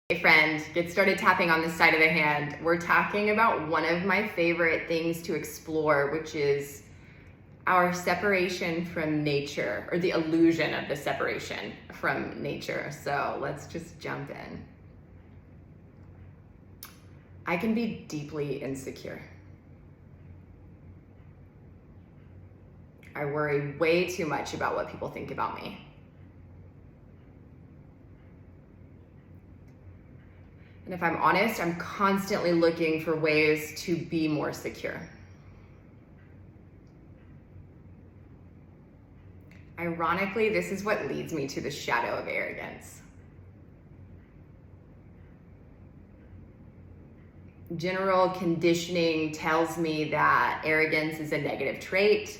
Hey friend, get started tapping on this side of the hand. We're talking about one of my favorite things to explore, which is our separation from nature, or the illusion of the separation from nature. So let's just jump in. I can be deeply insecure. I worry way too much about what people think about me. And if I'm honest, I'm constantly looking for ways to be more secure. Ironically, this is what leads me to the shadow of arrogance. General conditioning tells me that arrogance is a negative trait.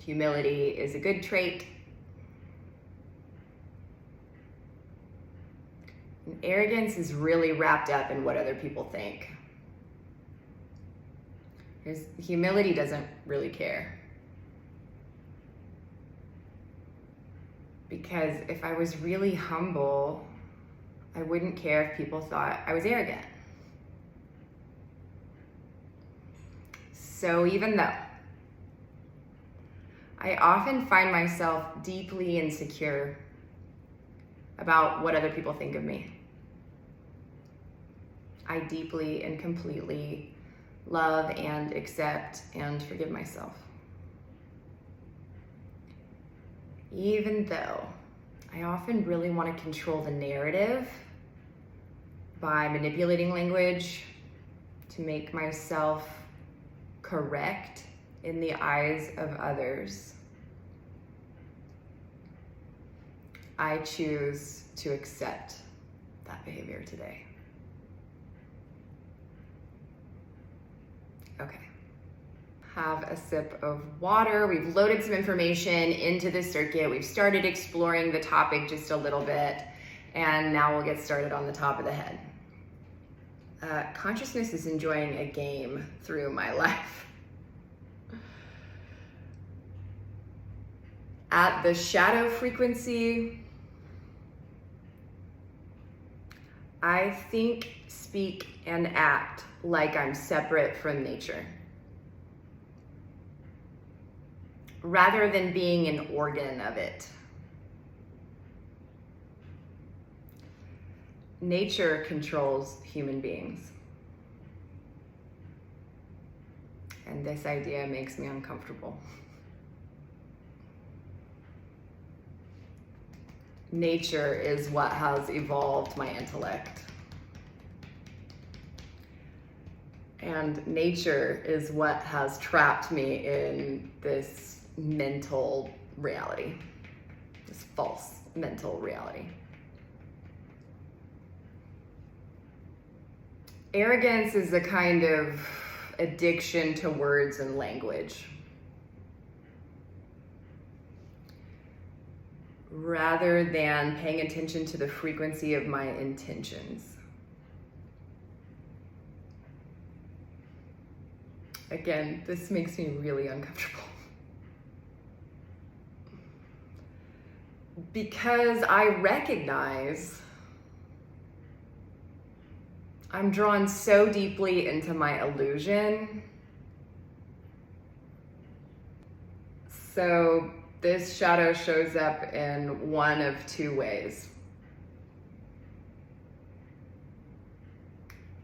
Humility is a good trait. And arrogance is really wrapped up in what other people think. Humility doesn't really care. Because if I was really humble, I wouldn't care if people thought I was arrogant. So even though I often find myself deeply insecure about what other people think of me, I deeply and completely love and accept and forgive myself. Even though I often really want to control the narrative by manipulating language to make myself correct in the eyes of others, I choose to accept that behavior today. Okay. Have a sip of water. We've loaded some information into the circuit. We've started exploring the topic just a little bit, and now we'll get started on the top of the head. Consciousness is enjoying a game through my life. At the shadow frequency, I think, speak, and act like I'm separate from nature, rather than being an organ of it. Nature controls human beings. And this idea makes me uncomfortable. Nature is what has evolved my intellect. And nature is what has trapped me in this mental reality, this false mental reality. Arrogance is a kind of addiction to words and language, rather than paying attention to the frequency of my intentions. Again, this makes me really uncomfortable. Because I recognize I'm drawn so deeply into my illusion. So this shadow shows up in one of two ways.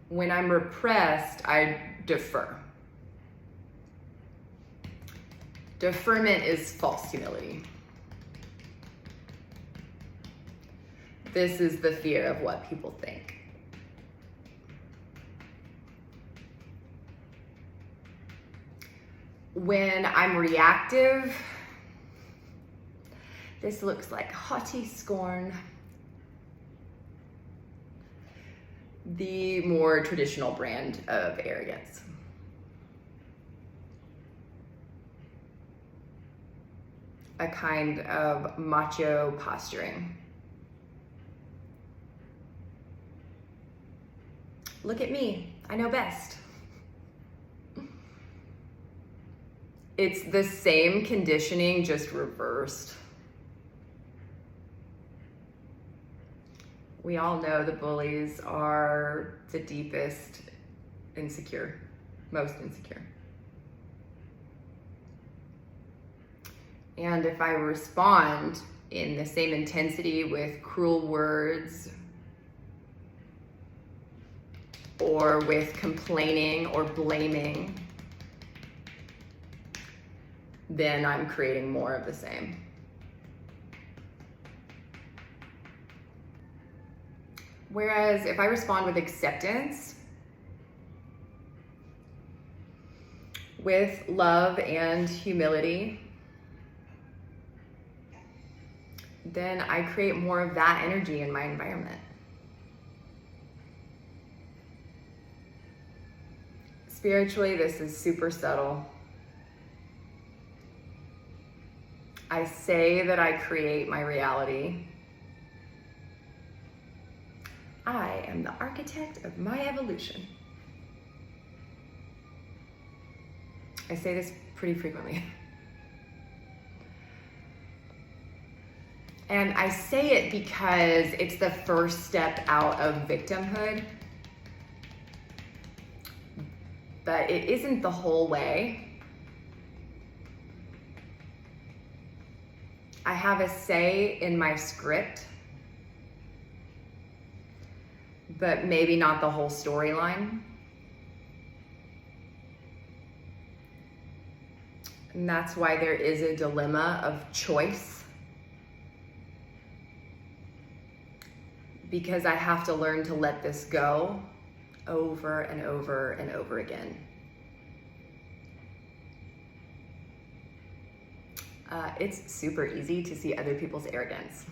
When I'm repressed, I defer. Deferment is false humility. This is the fear of what people think. When I'm reactive, this looks like haughty scorn. The more traditional brand of arrogance. A kind of macho posturing. Look at me, I know best. It's the same conditioning, just reversed. We all know the bullies are the deepest insecure, most insecure. And if I respond in the same intensity with cruel words or with complaining or blaming, then I'm creating more of the same. Whereas if I respond with acceptance, with love and humility, then I create more of that energy in my environment. Spiritually, this is super subtle. I say that I create my reality. I am the architect of my evolution. I say this pretty frequently. And I say it because it's the first step out of victimhood. But it isn't the whole way. I have a say in my script, but maybe not the whole storyline. And that's why there is a dilemma of choice. Because I have to learn to let this go over and over and over again. It's super easy to see other people's arrogance.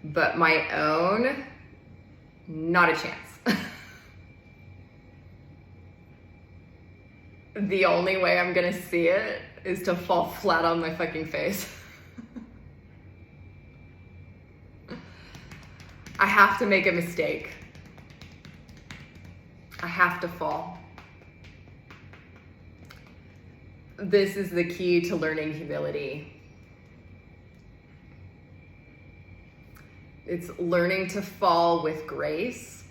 But my own, not a chance. The only way I'm gonna see it is to fall flat on my fucking face. I have to make a mistake. I have to fall. This is the key to learning humility. It's learning to fall with grace.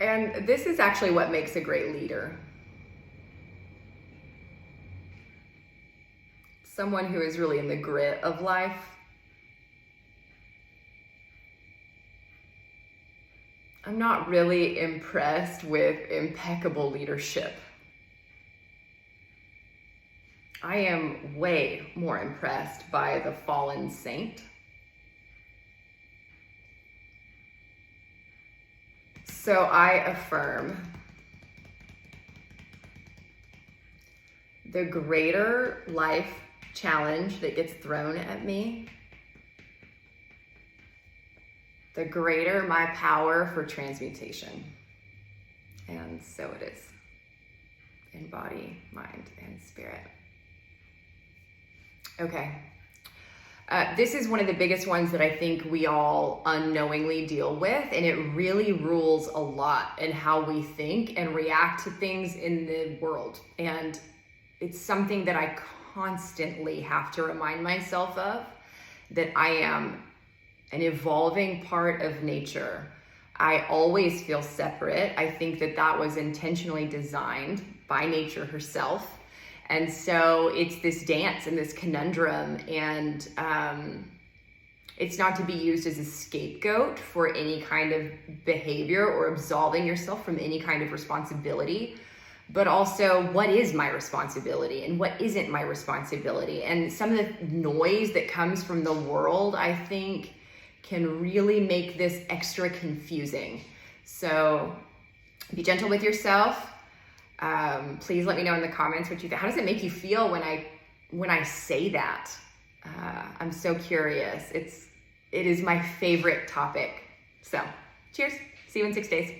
And this is actually what makes a great leader. Someone who is really in the grit of life. I'm not really impressed with impeccable leadership. I am way more impressed by the fallen saint. So I affirm the greater life challenge that gets thrown at me, the greater my power for transmutation. And so it is in body, mind, and spirit. Okay. This is one of the biggest ones that I think we all unknowingly deal with, and it really rules a lot in how we think and react to things in the world. And it's something that I constantly have to remind myself of, that I am an evolving part of nature. I always feel separate. I think that that was intentionally designed by nature herself. And so it's this dance and this conundrum, and it's not to be used as a scapegoat for any kind of behavior or absolving yourself from any kind of responsibility, but also what is my responsibility and what isn't my responsibility. And some of the noise that comes from the world, I think, can really make this extra confusing. So be gentle with yourself. Please let me know in the comments what you think. How does it make you feel when I say that? I'm so curious. It is my favorite topic. So cheers. See you in 6 days.